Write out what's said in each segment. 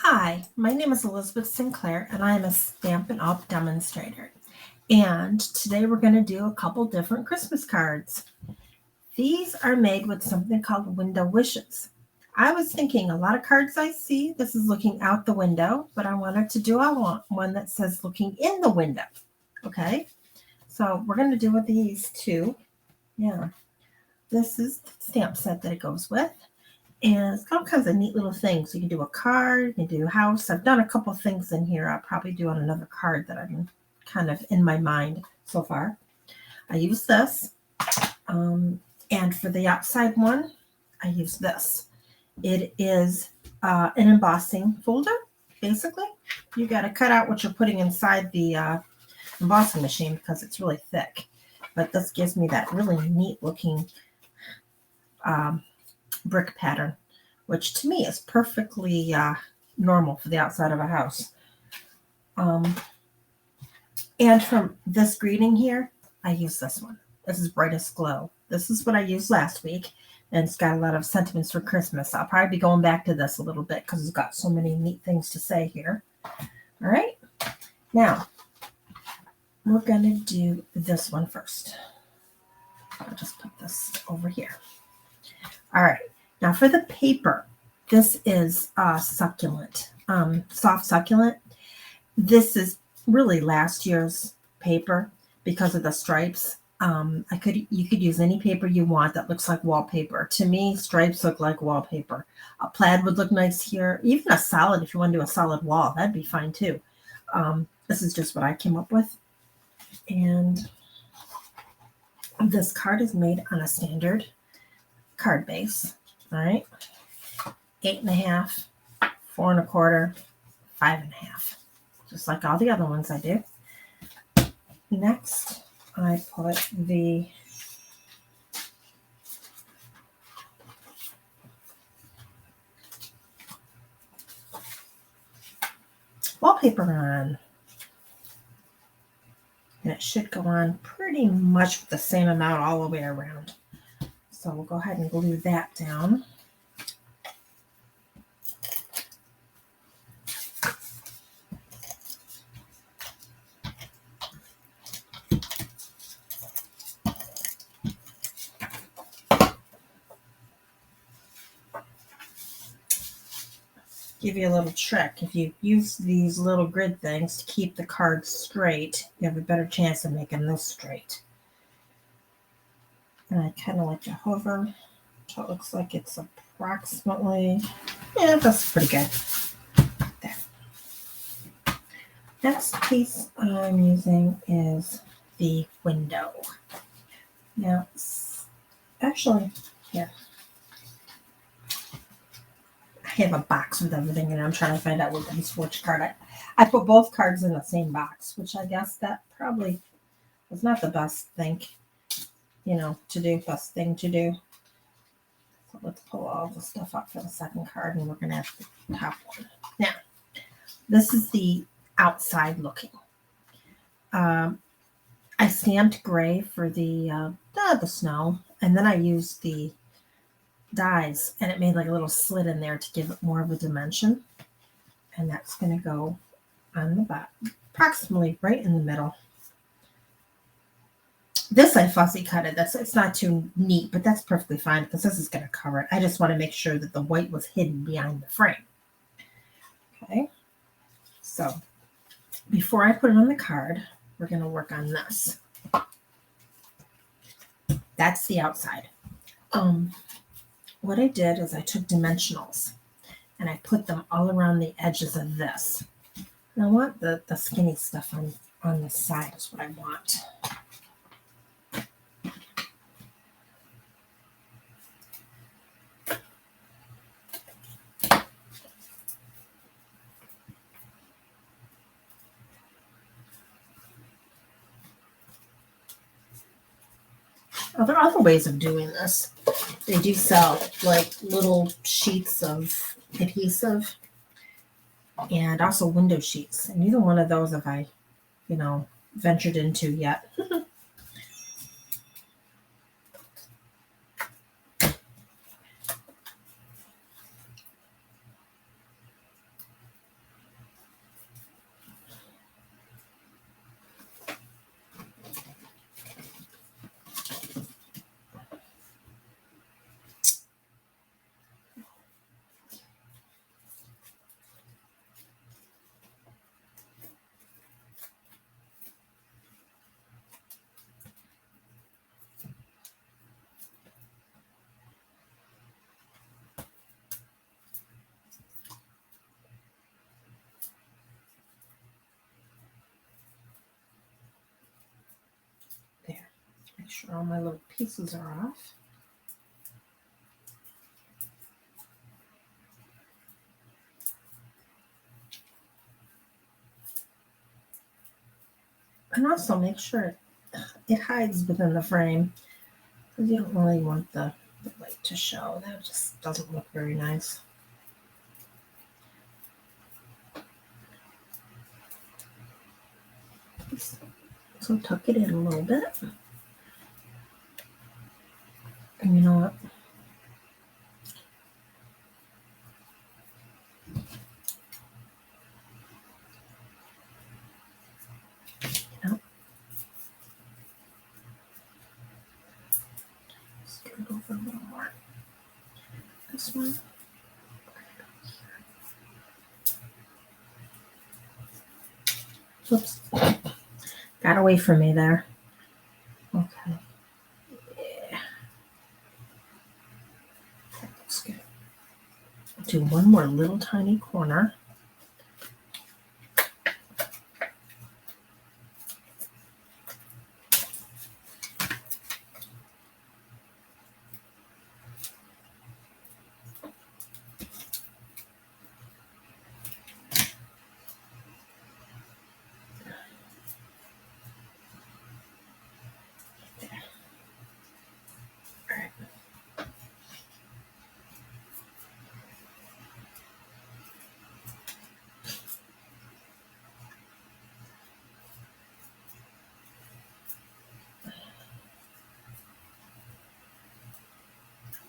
Hi, my name is Elizabeth Sinclair, and I am a Stampin' Up! Demonstrator. And today we're going to do a couple different Christmas cards. These are made with something called window wishes. I was thinking a lot of cards I see, this is looking out the window, but I wanted to do one that says looking in the window. Okay, so we're going to do with these two. Yeah, this is the stamp set that it goes with. And it's got all kinds of neat little things. You can do a card, you can do a house. I've done a couple things in here. I'll probably do on another card that I'm kind of in my mind so far. I use this. And for the outside one, I use this. It is an embossing folder, basically. You got to cut out what you're putting inside the embossing machine because it's really thick. But this gives me that really neat looking brick pattern, which to me is perfectly normal for the outside of a house. And from this greeting here, I use this one. This is Brightest Glow. This is what I used last week, and it's got a lot of sentiments for Christmas. I'll probably be going back to this a little bit because it's got so many neat things to say here. All right, now we're going to do this one first. I'll just put this over here. All right. Now for the paper, this is succulent, soft succulent. This is really last year's paper because of the stripes. You could use any paper you want that looks like wallpaper. To me, stripes look like wallpaper. A plaid would look nice here. Even a solid, if you want to do a solid wall, that'd be fine too. This is just what I came up with. And this card is made on a standard card base. All right, 8.5, 4 1/4, 5.5, just like all the other ones I do. Next, I put the wallpaper on, and it should go on pretty much the same amount all the way around. So we'll go ahead and glue that down. Give you a little trick. If you use these little grid things to keep the cards straight, you have a better chance of making this straight. And I kind of like to hover so it looks like it's approximately, yeah, that's pretty good. There. Next piece I'm using is the window. Now, actually, here. I have a box with everything in it. I'm trying to find out which card I put both cards in the same box, which I guess that probably was not the best thing, best thing to do. So let's pull all the stuff out for the second card, and we're going to have the top one. Now, this is the outside looking. I stamped gray for the snow, and then I used the dies, and it made like a little slit in there to give it more of a dimension. And that's going to go on the bottom, approximately right in the middle. This I fussy cut it. It's not too neat, but that's perfectly fine because this is going to cover it. I just want to make sure that the white was hidden behind the frame. Okay, so before I put it on the card, we're going to work on this. That's the outside. What I did is I took dimensionals and I put them all around the edges of this. And I want the skinny stuff on the side is what I want. Now, there are other ways of doing this. They do sell like little sheets of adhesive and also window sheets. And neither one of those have I, ventured into yet. sure all my little pieces are off. And also make sure it hides within the frame, because you don't really want the light to show. That just doesn't look very nice. So tuck it in a little bit. And you know what? Scoot it over a little more. This one. Oops. Got away from me there. Okay. Yeah. That looks good. Do one more little tiny corner.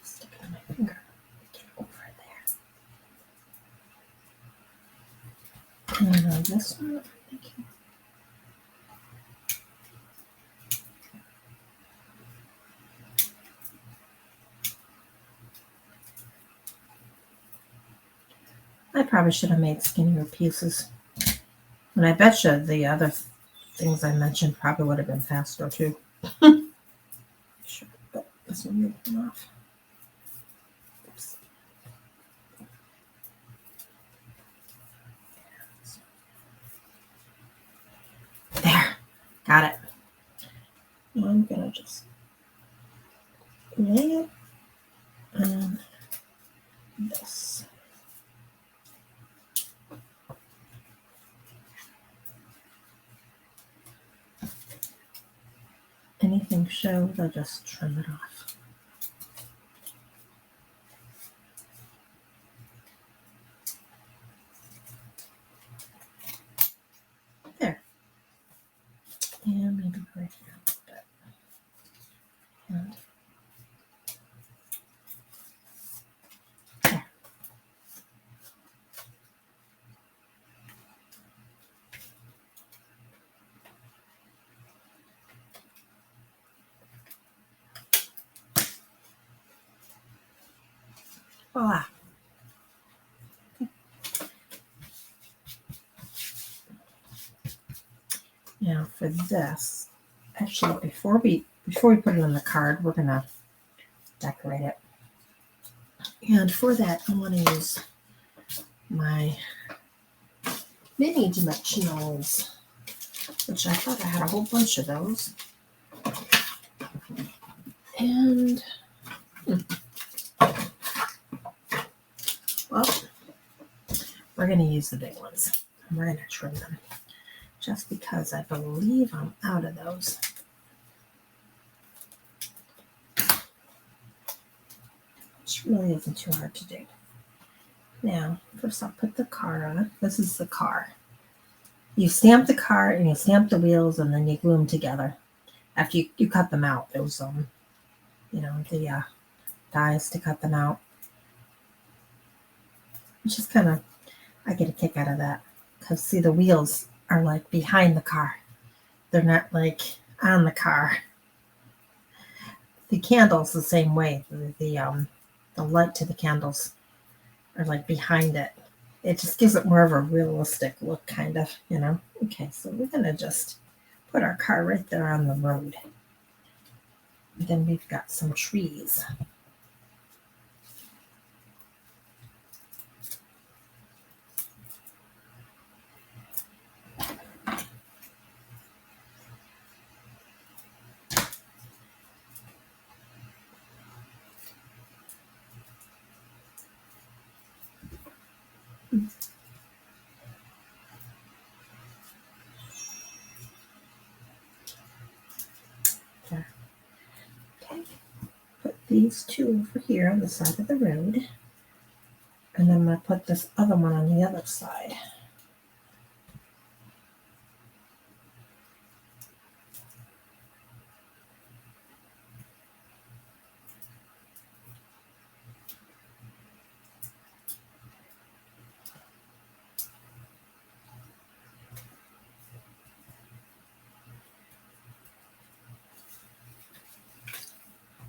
Stick it on my finger. Get over there. And on this one, thank you. I probably should have made skinnier pieces. And I bet you the other things I mentioned probably would have been faster too. Sure, but this one will come off. Oops. There, got it. Now I'm gonna just lay it on this. Anything showed, I'll just trim it off. There. And maybe right here a little bit. And there. Voila. Okay. Now for this, actually before we put it on the card, we're gonna decorate it. And for that, I want to use my mini dimensionals, which I thought I had a whole bunch of those. And well, we're going to use the big ones. And we're going to trim them just because I believe I'm out of those. Which really isn't too hard to do. Now, first I'll put the car on. This is the car. You stamp the car and you stamp the wheels and then you glue them together. After you cut them out, those the dies to cut them out. It's just kind of, I get a kick out of that. Because see, the wheels are like behind the car. They're not like on the car. The candles the same way. The light to the candles are like behind it. It just gives it more of a realistic look, kind of, Okay, so we're going to just put our car right there on the road. And then we've got some trees. There. Okay. Put these two over here on the side of the road. And then I'm going to put this other one on the other side.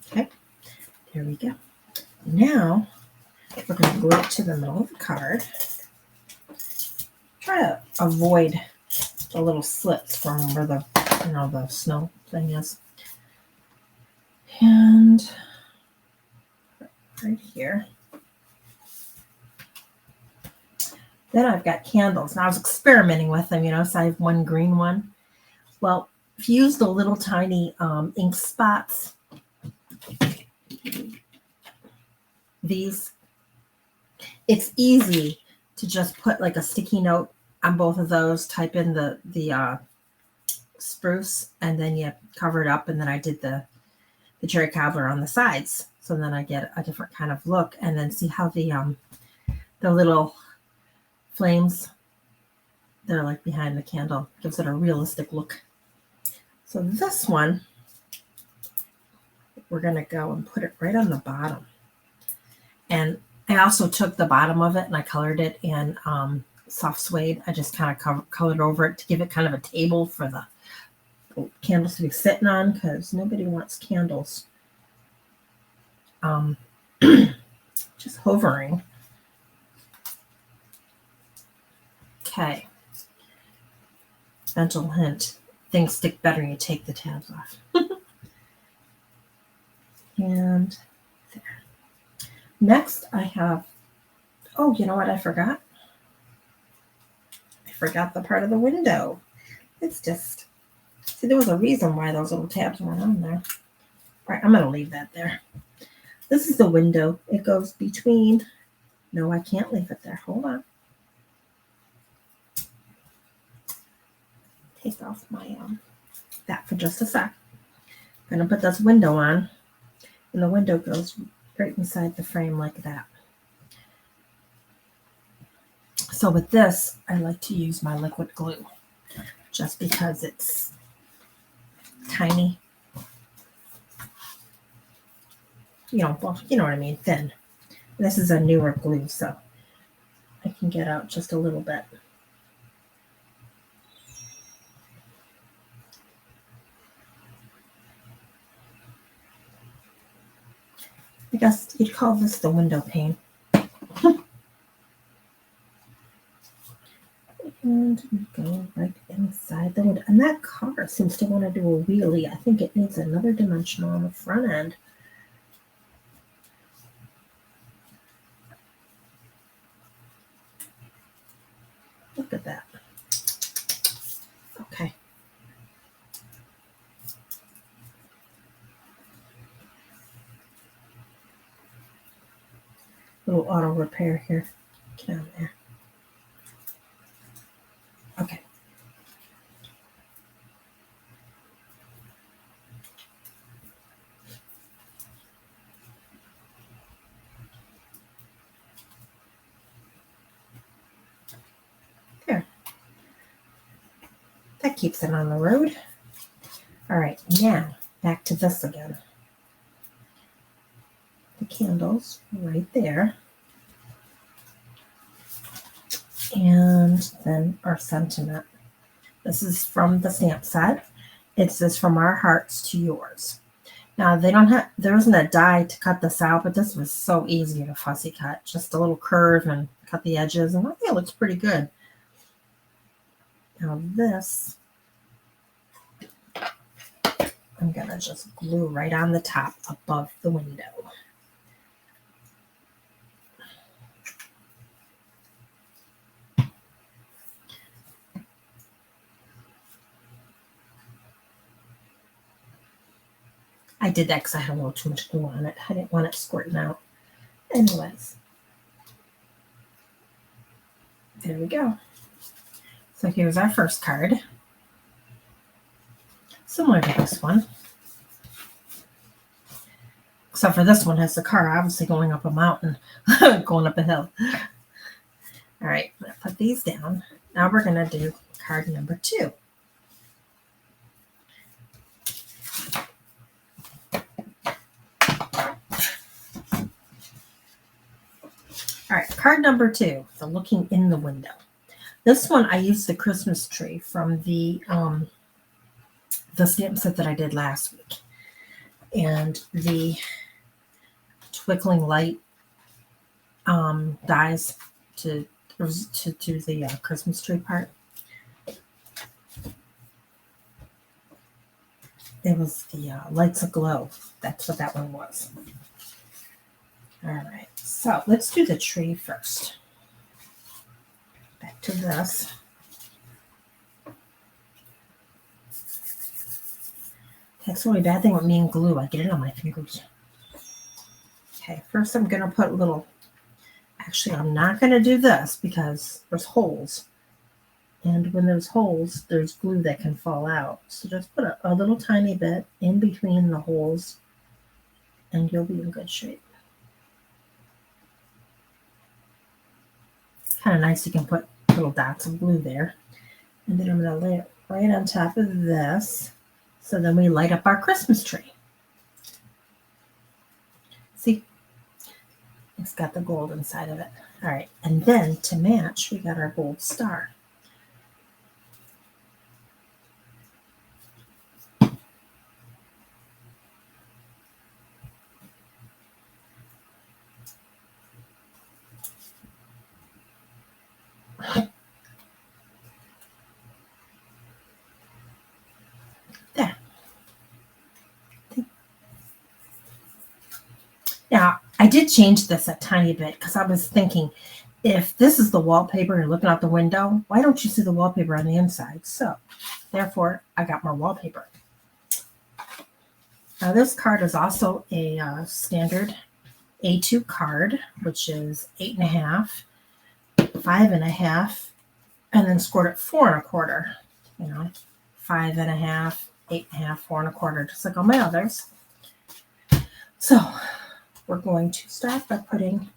Okay, there we go. Now, we're going to glue it to the middle of the card. Try to avoid the little slits from where the, the snow thing is. And right here. Then I've got candles. Now I was experimenting with them, so I have one green one. Well, if you use the little tiny ink spots, these, it's easy to just put like a sticky note on both of those, type in the spruce, and then you cover it up, and then I did the cherry cobbler on the sides, so then I get a different kind of look. And then see how the little flames, they're like behind the candle, gives it a realistic look. So this one, we're going to go and put it right on the bottom. And I also took the bottom of it and I colored it in soft suede. I just kind of colored over it to give it kind of a table for the candles to be sitting on, because nobody wants candles just hovering. Okay. Mental hint. Things stick better when you take the tabs off. And there. Next, I have, oh, you know what I forgot? I forgot the part of the window. It's just, see, there was a reason why those little tabs weren't on there. All right, I'm going to leave that there. This is the window. It goes between, no, I can't leave it there. Hold on. Take off my, that for just a sec. I'm going to put this window on, and the window goes right inside the frame like that. So with this, I like to use my liquid glue just because it's tiny. Well, you know what I mean, thin. This is a newer glue, so I can get out just a little bit. I guess you'd call this the window pane. And we go right inside the window. And that car seems to want to do a wheelie. I think it needs another dimensional on the front end. Look at that. Okay. Little auto repair here. Get on there. Okay. There. That keeps it on the road. All right, now back to this again. The candles right there. And then our sentiment. This is from the stamp set. It says, from our hearts to yours. Now there isn't a die to cut this out, but this was so easy to fussy cut. Just a little curve and cut the edges, and I think it looks pretty good. Now this, I'm gonna just glue right on the top above the window. I did that because I had a little too much glue on it. I didn't want it squirting out. Anyways. There we go. So here's our first card. Similar to this one. Except for this one has the car obviously going up a mountain, going up a hill. All right, I'm going to put these down. Now we're going to do card number 2. All right, card number 2, the looking in the window. This one I used the Christmas tree from the stamp set that I did last week. And the twinkling light dies to do the Christmas tree part. It was the lights aglow. That's what that one was. All right, so let's do the tree first. Back to this. That's the only bad thing with me and glue. I get it on my fingers. Okay, first I'm going to put a little... Actually, I'm not going to do this because there's holes. And when there's holes, there's glue that can fall out. So just put a little tiny bit in between the holes and you'll be in good shape. Kind of nice you can put little dots of glue there. And then I'm going to lay it right on top of this. So then we light up our Christmas tree. See? It's got the gold inside of it. All right, and then to match, we got our gold star. There. Now, I did change this a tiny bit because I was thinking, if this is the wallpaper and you're looking out the window, why don't you see the wallpaper on the inside? So, therefore, I got more wallpaper. Now, this card is also a standard A2 card, which is 8.5, 5.5, and then scored at 4 1/4. 5.5, 8.5, 4 1/4, just like all my others. So, we're going to start by putting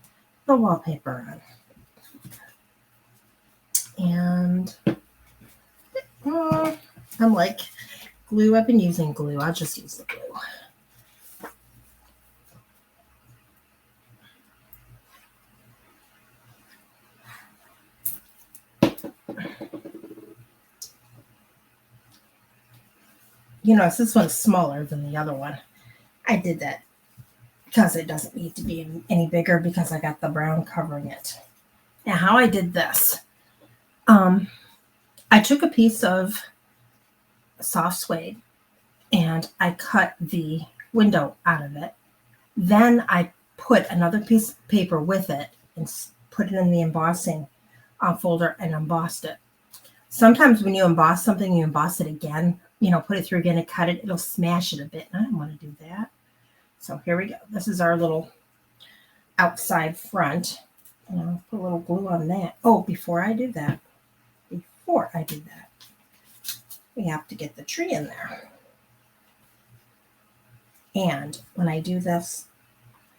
the wallpaper on. And I'm like, glue, I've been using glue. I'll just use the glue. This one's smaller than the other one. I did that because it doesn't need to be any bigger because I got the brown covering it. Now, how I did this, I took a piece of soft suede and I cut the window out of it. Then I put another piece of paper with it and put it in the embossing folder and embossed it. Sometimes when you emboss something, you emboss it again, put it through again and cut it, it'll smash it a bit. And I don't want to do that. So here we go. This is our little outside front. And I'll put a little glue on that. Oh, before I do that, we have to get the tree in there. And when I do this,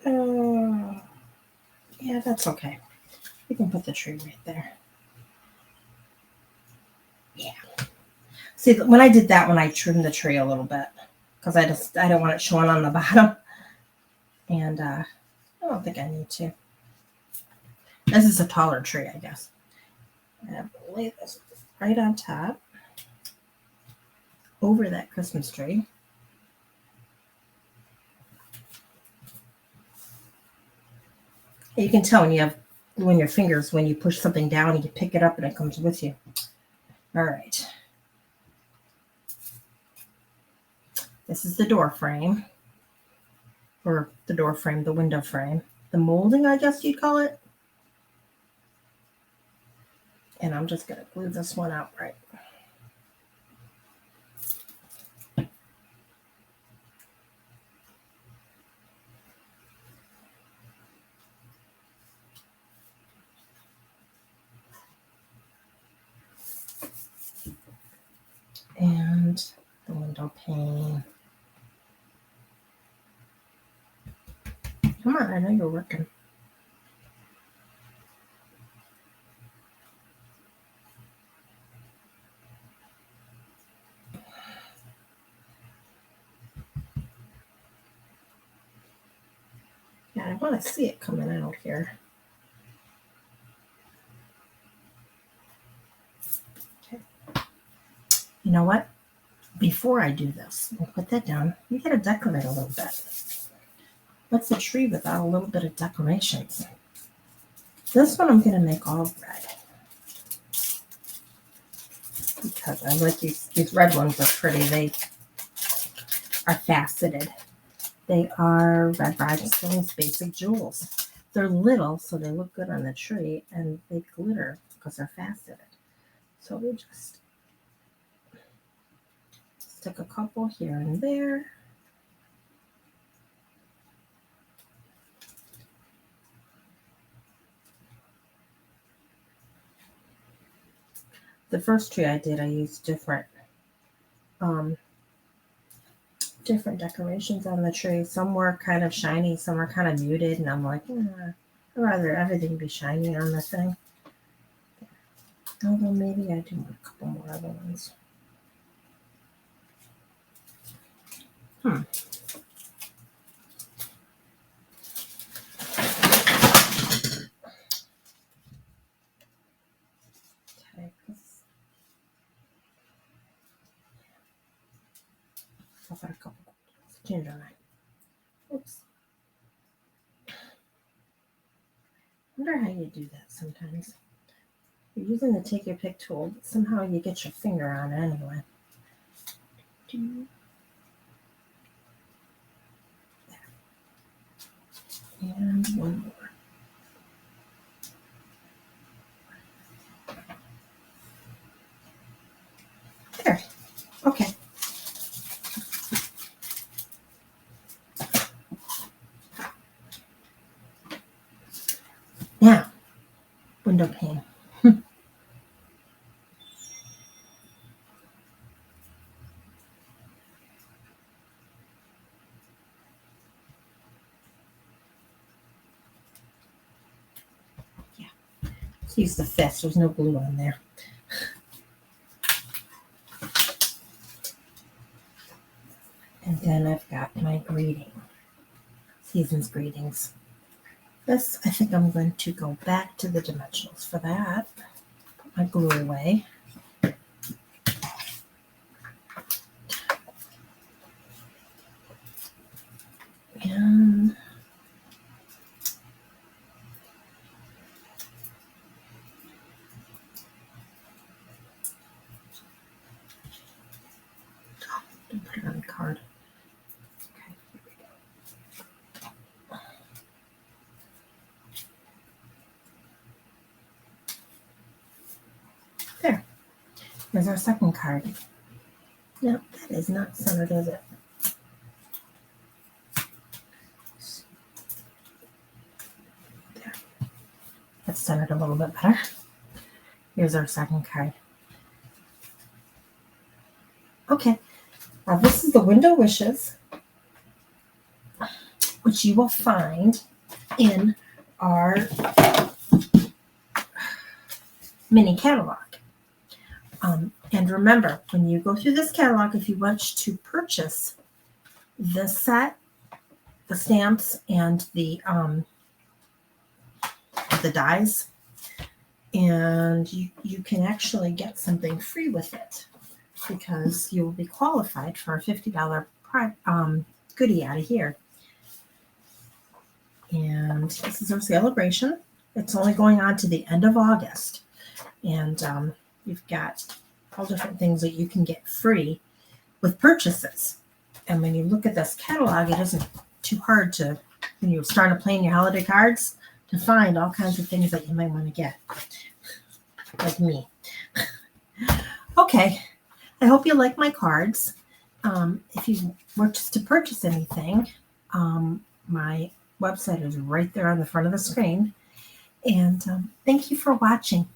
yeah, that's okay. We can put the tree right there. Yeah. See, when I did that one, I trimmed the tree a little bit because I don't want it showing on the bottom. And I don't think I need to. This is a taller tree, I guess. I'm going to lay this right on top over that Christmas tree. You can tell when you have glue in your fingers when you push something down and you pick it up and it comes with you. All right. This is the door frame. Or the door frame, the window frame. The molding, I guess you'd call it. And I'm just going to glue this one out right. and the window pane. Come on, I know you're working. Yeah, I want to see it coming out here. Okay. You know what? Before I do this, we'll put that down. You got to decorate a little bit. What's a tree without a little bit of decorations? This one I'm going to make all red. Because I like these red ones are pretty. They are faceted. They are red rhinestones, basic jewels. They're little, so they look good on the tree, and they glitter because they're faceted. So we just stick a couple here and there. The first tree I did, I used different decorations on the tree. Some were kind of shiny, some were kind of muted, and I'm like, I'd rather everything be shiny on the thing. Although maybe I do want a couple more other ones. Okay. I'll put a couple ginger on it. Oops. I wonder how you do that sometimes. You're using the take your pick tool, but somehow you get your finger on it anyway. And one more. There. Okay. Now, window pane. Let's use the fist. There's no glue on there. And then I've got my greeting. Season's greetings. This, I think I'm going to go back to the dimensionals for that. Put my glue away. And put it on the card. Okay, here we go. There. There's our second card. No, that is not centered, is it? There. That's centered a little bit better. Here's our second card. Okay. Now this is the window wishes, which you will find in our mini catalog. And remember, when you go through this catalog, if you want to purchase this set, the stamps and the dies, and you can actually get something free with it because you will be qualified for a $50 goodie out of here. And this is our celebration. It's only going on to the end of August. And you've got all different things that you can get free with purchases. And when you look at this catalog, it isn't too hard to, when you're starting to plan your holiday cards, to find all kinds of things that you might want to get. Like me. Okay. I hope you like my cards. If you were just to purchase anything, my website is right there on the front of the screen. And thank you for watching.